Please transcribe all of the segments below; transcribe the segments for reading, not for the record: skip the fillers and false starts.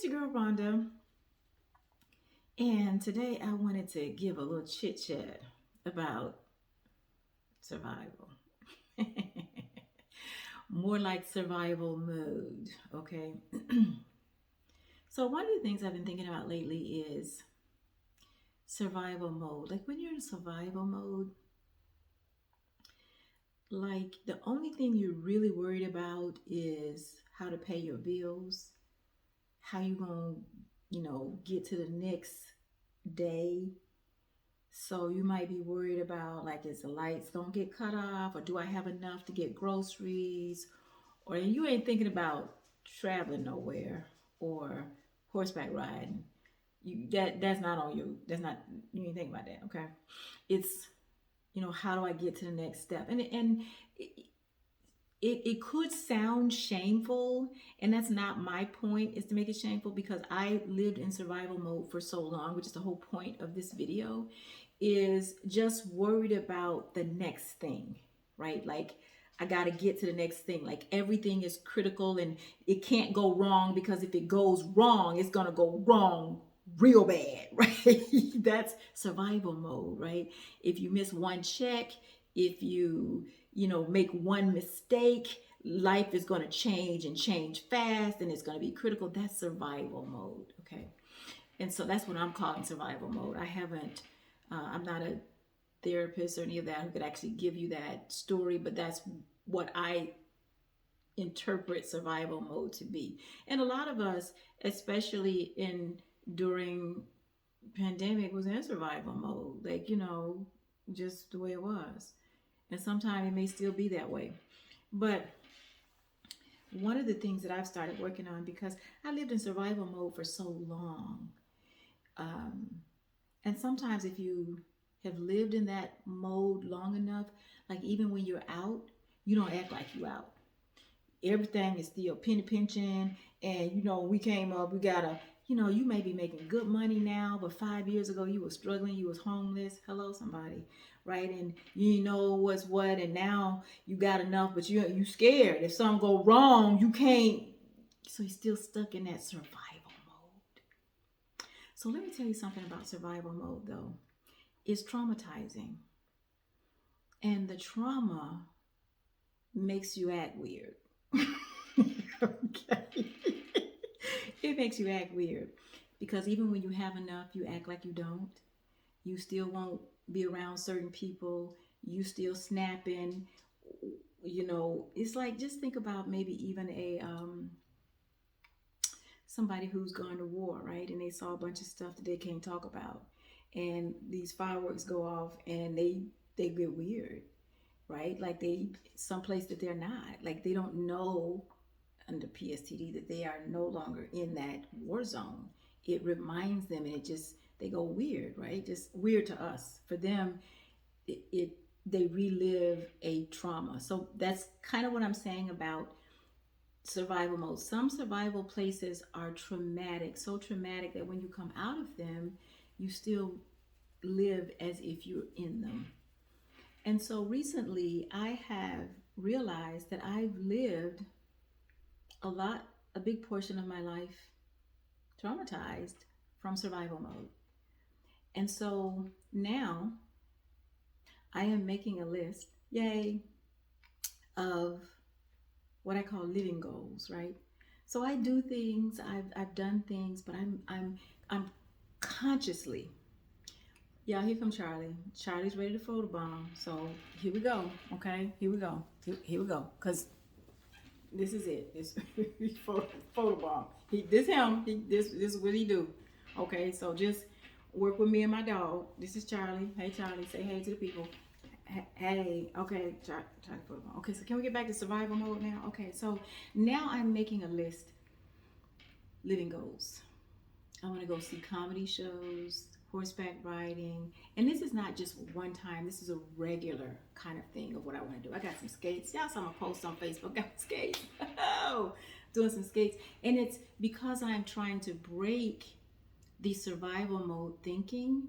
your girl Rhonda, and today I wanted to give a little chit chat about survival. More like survival mode, okay? So, one of the things I've been thinking about lately is survival mode. Like when you're in survival mode, like the only thing you're really worried about is how to pay your bills, how you gonna, get to the next day. So you might be worried about like, is the lights gonna get cut off, or do I have enough to get groceries? Or you ain't thinking about traveling nowhere or horseback riding. That's not on you. That's not, you ain't thinking about that. Okay, it's, how do I get to the next step? And it could sound shameful, and that's not my point, is to make it shameful, because I lived in survival mode for so long, which is the whole point of this video, is just worried about the next thing, right? Like I got to get to the next thing. Like everything is critical and it can't go wrong, because if it goes wrong, it's going to go wrong real bad, right? That's survival mode, right? If you miss one check, if you make one mistake, life is going to change and change fast, and it's going to be critical. That's survival mode, okay? And so that's what I'm calling survival mode. I'm not a therapist or any of that who could actually give you that story, but that's what I interpret survival mode to be. And a lot of us, especially in during pandemic, was in survival mode, like, just the way it was. And sometimes it may still be that way. But one of the things that I've started working on, because I lived in survival mode for so long, um, and sometimes if you have lived in that mode long enough, like even when you're out, you don't act like you out. Everything is still penny pinching, and we came up, we gotta, you may be making good money now, but 5 years ago you were struggling, you was homeless. Hello, somebody, right? And you know what's what, and now you got enough, but you scared if something go wrong, you can't. So you're still stuck in that survival mode. So let me tell you something about survival mode, though. It's traumatizing, and the trauma makes you act weird. Okay. It makes you act weird, because even when you have enough, you act like you don't. You still won't be around certain people. You still snapping. It's like, just think about maybe even a somebody who's gone to war, right? And they saw a bunch of stuff that they can't talk about, and these fireworks go off, and they get weird, right? Like they someplace that they're not, like they don't know under PSTD that they are no longer in that war zone. It reminds them, and it just, they go weird, right? Just weird to us. For them, it they relive a trauma. So that's kind of what I'm saying about survival mode. Some survival places are traumatic, so traumatic that when you come out of them, you still live as if you're in them. And so recently, I have realized that I've lived a big portion of my life traumatized from survival mode. And so now I am making a list, yay, of what I call living goals, right? So I do things, I've done things, but I'm consciously, yeah, here comes Charlie. Charlie's ready to photobomb. So here we go, okay? Here we go. Here we go. Cause this is it. This photobomb. This him. This is what he do. Okay, so just work with me and my dog. This is Charlie. Hey Charlie, say hey to the people. Hey, okay, Charlie photobomb. Okay, so can we get back to survival mode now? Okay, so now I'm making a list. Living goals. I want to go see comedy shows, horseback riding. And this is not just one time, this is a regular kind of thing of what I want to do. I got some skates. Y'all saw my post on Facebook. Got skates. Oh, doing some skates. And it's because I'm trying to break the survival mode thinking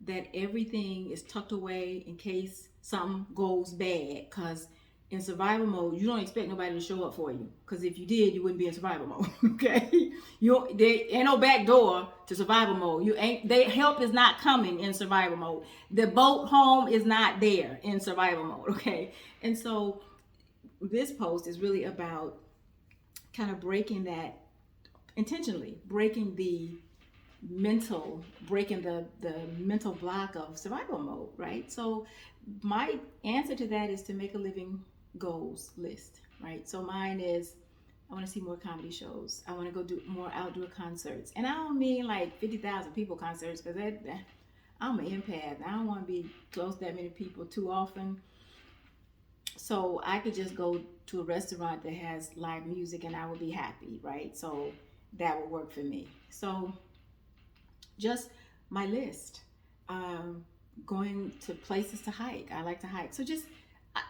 that everything is tucked away in case something goes bad. Because In survival mode, you don't expect nobody to show up for you, because if you did, you wouldn't be in survival mode. Okay, there ain't no back door to survival mode. You ain't they help is not coming in survival mode. The boat home is not there in survival mode. Okay, and so this post is really about kind of breaking that, intentionally breaking the mental block of survival mode, right? So my answer to that is to make a living goals list, right? So mine is, I want to see more comedy shows. I want to go do more outdoor concerts, and I don't mean like 50,000 people concerts, because I'm an empath. I don't want to be close to that many people too often. So I could just go to a restaurant that has live music and I would be happy, right? So that would work for me. So just my list. Um, Going to places to hike. I like to hike. So just, I'm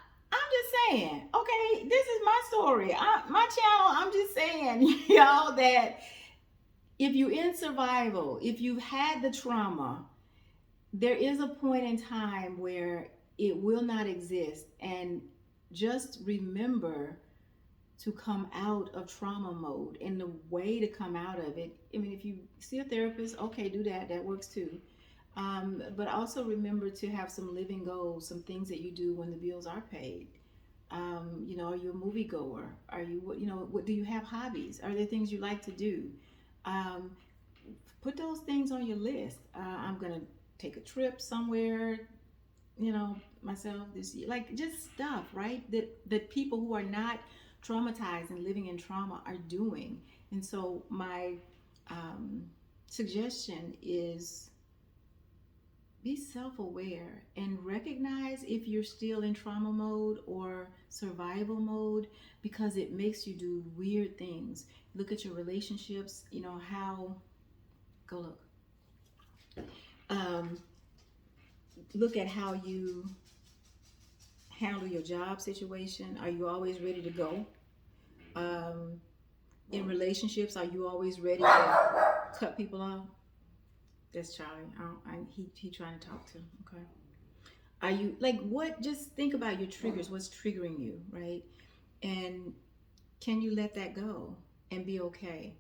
just saying, okay, this is my story. My channel, I'm just saying, y'all, that if you're in survival, if you've had the trauma, there is a point in time where it will not exist. And just remember to come out of trauma mode. And the way to come out of it, I mean, if you see a therapist, okay, do that. That works too. But also remember to have some living goals, some things that you do when the bills are paid. Are you a movie goer? Are you, what do you have hobbies? Are there things you like to do? Um, Put those things on your list. I'm going to take a trip somewhere, myself this year. Like just stuff, right? That people who are not traumatized and living in trauma are doing. And so my um, suggestion is be self-aware and recognize if you're still in trauma mode or survival mode, because it makes you do weird things. Look at your relationships, how, go look. Um, Look at how you handle your job situation. Are you always ready to go? Um, in relationships, are you always ready to cut people off? That's Charlie. He trying to talk to. Okay. Are you like what? Just think about your triggers. What's triggering you, right? And can you let that go and be okay?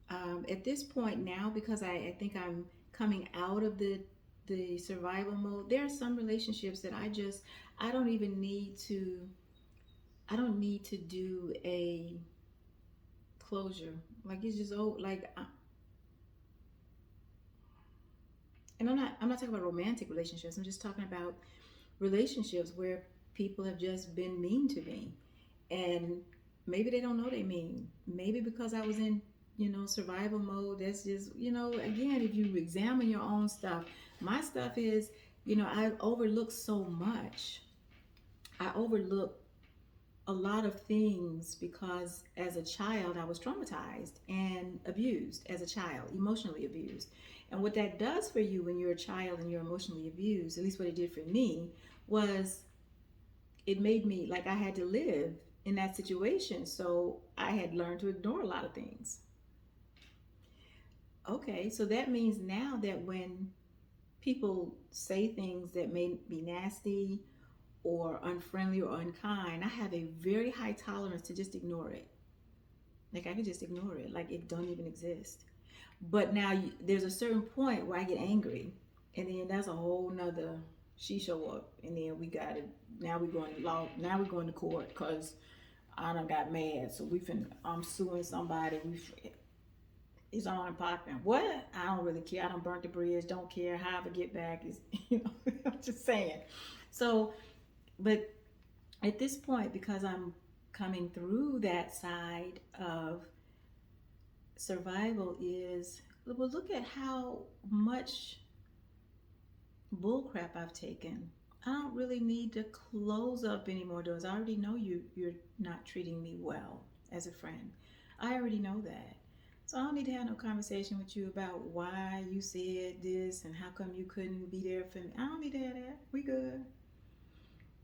At this point now, because I think I'm coming out of the survival mode. There are some relationships that I don't even need to. I don't need to do a closure. Like it's just and I'm not talking about romantic relationships. I'm just talking about relationships where people have just been mean to me, and maybe they don't know they mean. Maybe because I was in survival mode. That's just again, if you examine your own stuff, my stuff is I overlooked so much. I overlooked a lot of things because as a child I was traumatized and abused as a child, emotionally abused. And what that does for you when you're a child and you're emotionally abused, at least what it did for me, was it made me like I had to live in that situation. So I had learned to ignore a lot of things. Okay, so that means now that when people say things that may be nasty or unfriendly or unkind, I have a very high tolerance to just ignore it. Like I could just ignore it, like it don't even exist. But now there's a certain point where I get angry, and then that's a whole nother. She show up, and then we got it. Now we going to law. Now we going to court because I done got mad. So I'm suing somebody. It's on and popping. What? I don't really care. I don't burnt the bridge. Don't care. How I get back is, I'm just saying. So, but at this point, because I'm coming through that side of survival, is well, look at how much bullcrap I've taken. I don't really need to close up any more doors. I already know you're not treating me well as a friend. I already know that. So I don't need to have no conversation with you about why you said this and how come you couldn't be there for me. I don't need to have that. We good.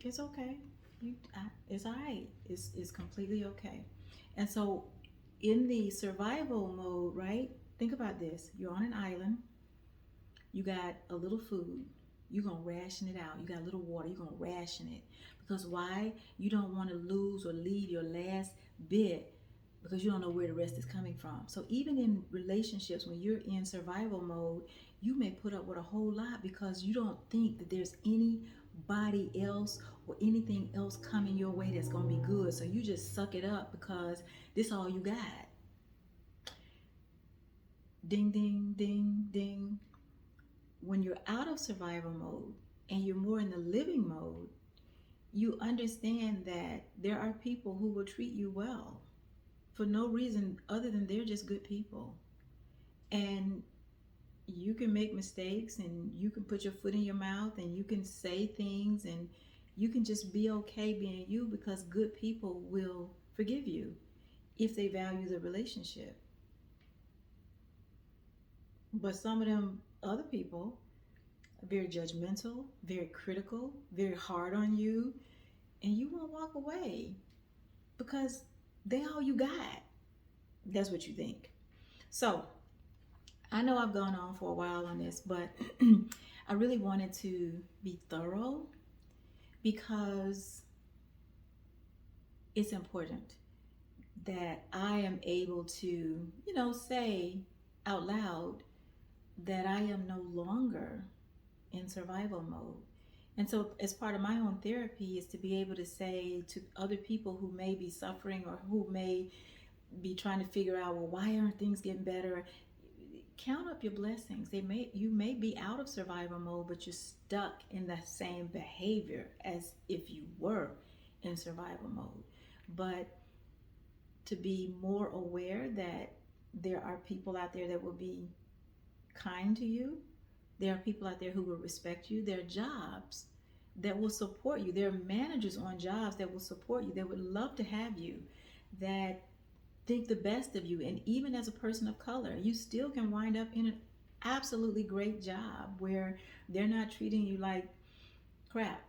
It's okay. It's all right. It's completely okay. And so in the survival mode, right? Think about this. You're on an island. You got a little food. you're going to ration it out. You got a little water, you're going to ration it. Because why? You don't want to lose or leave your last bit because you don't know where the rest is coming from. So even in relationships, when you're in survival mode, you may put up with a whole lot because you don't think that there's anybody else or anything else coming your way that's going to be good. So you just suck it up because this all you got. Ding, ding, ding, ding. When you're out of survival mode and you're more in the living mode, you understand that there are people who will treat you well for no reason other than they're just good people. And you can make mistakes and you can put your foot in your mouth and you can say things and you can just be okay being you because good people will forgive you if they value the relationship. But some of them other people are very judgmental, very critical, very hard on you, and you won't walk away because they all you got. That's what you think. So I know I've gone on for a while on this, but I really wanted to be thorough because it's important that I am able to, say out loud that I am no longer in survival mode. And so, as part of my own therapy, is to be able to say to other people who may be suffering or who may be trying to figure out, well, why aren't things getting better? Count up your blessings. You may be out of survival mode, but you're stuck in the same behavior as if you were in survival mode. But to be more aware that there are people out there that will be kind to you. There are people out there who will respect you. There are jobs that will support you. There are managers on jobs that will support you, that would love to have you, that think the best of you. And even as a person of color, you still can wind up in an absolutely great job where they're not treating you like crap.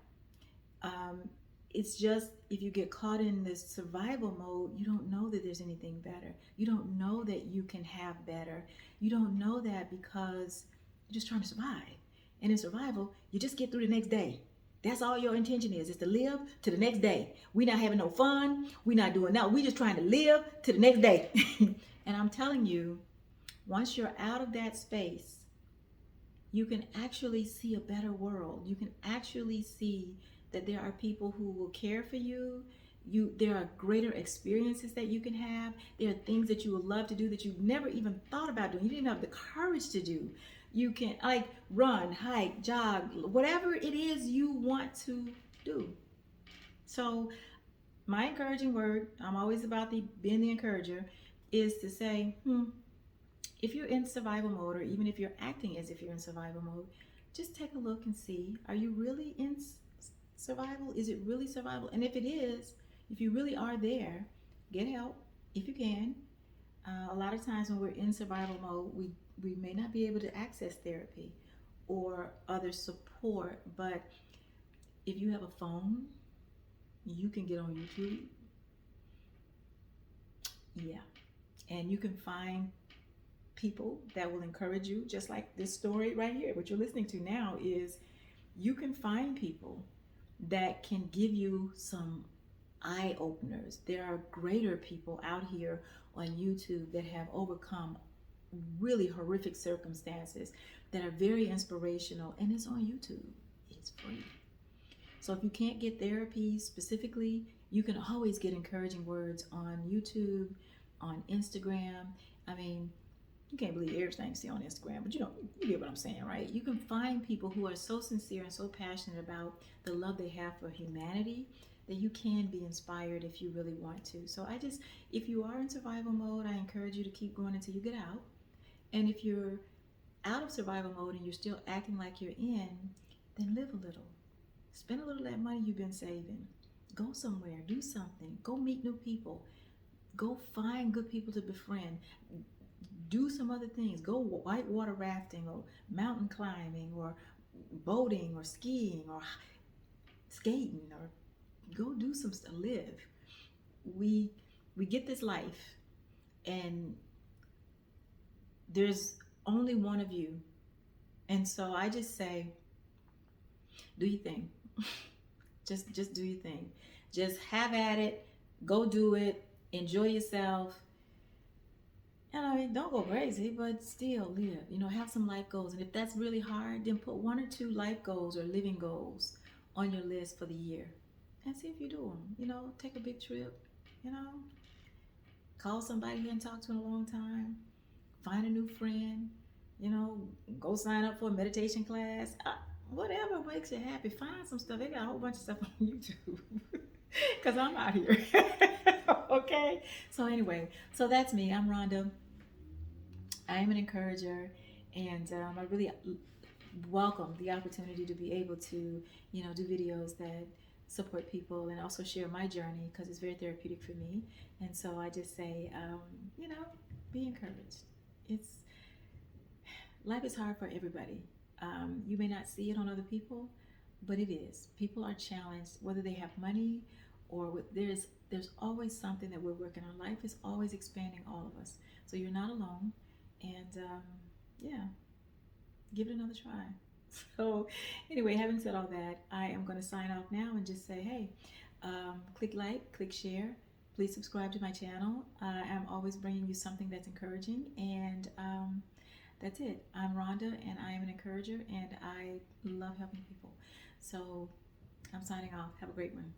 It's just if you get caught in this survival mode, you don't know that there's anything better. You don't know that you can have better. You don't know that because you're just trying to survive. And in survival, you just get through the next day. That's all your intention is to live to the next day. We're not having no fun. We're not doing that. We're just trying to live to the next day. And I'm telling you, once you're out of that space, you can actually see a better world. You can actually see that there are people who will care for you. There are greater experiences that you can have. There are things that you would love to do that you've never even thought about doing. You didn't have the courage to do. You can run, hike, jog, whatever it is you want to do. So my encouraging word, I'm always about being the encourager, is to say, if you're in survival mode, or even if you're acting as if you're in survival mode, just take a look and see, are you really in survival? Is it really survival? And if it is, if you really are there, get help if you can. A lot of times when we're in survival mode, we may not be able to access therapy or other support, but if you have a phone, you can get on YouTube. Yeah. And you can find people that will encourage you, just like this story right here. What you're listening to now is you can find people that can give you some eye openers. There are greater people out here on YouTube that have overcome really horrific circumstances that are very inspirational, and it's on YouTube. It's free. So if you can't get therapy specifically, you can always get encouraging words on YouTube, on Instagram. I mean, you can't believe everything you see on Instagram, but you get what I'm saying, right? You can find people who are so sincere and so passionate about the love they have for humanity that you can be inspired if you really want to. So if you are in survival mode, I encourage you to keep going until you get out. And if you're out of survival mode and you're still acting like you're in, then live a little. Spend a little of that money you've been saving. Go somewhere, do something, go meet new people, go find good people to befriend. Do some other things. Go whitewater rafting or mountain climbing or boating or skiing or skating, or go do some stuff. Live. We get this life, and there's only one of you. And so I just say, Do your thing. Just do your thing. Just have at it. Go do it. Enjoy yourself. Don't go crazy, but still live. Have some life goals. And if that's really hard, then put one or two life goals or living goals on your list for the year and see if you do them. Take a big trip. You know, call somebody you haven't talked to in a long time. Find a new friend. You know, go sign up for a meditation class. Whatever makes you happy. Find some stuff. They got a whole bunch of stuff on YouTube. Because I'm out here. Okay? So, anyway, so that's me. I'm Rhonda. I am an encourager, and I really welcome the opportunity to be able to, do videos that support people and also share my journey because it's very therapeutic for me. And so I just say, be encouraged. It's Life is hard for everybody. You may not see it on other people, but it is. People are challenged, whether they have money or there's always something that we're working on. Life is always expanding all of us, so you're not alone. And yeah, give it another try. So anyway, having said all that, I am going to sign off now and just say, hey, click like, click share. Please subscribe to my channel. I'm always bringing you something that's encouraging, and that's it. I'm Rhonda, and I am an encourager, and I love helping people. So I'm signing off. Have a great one.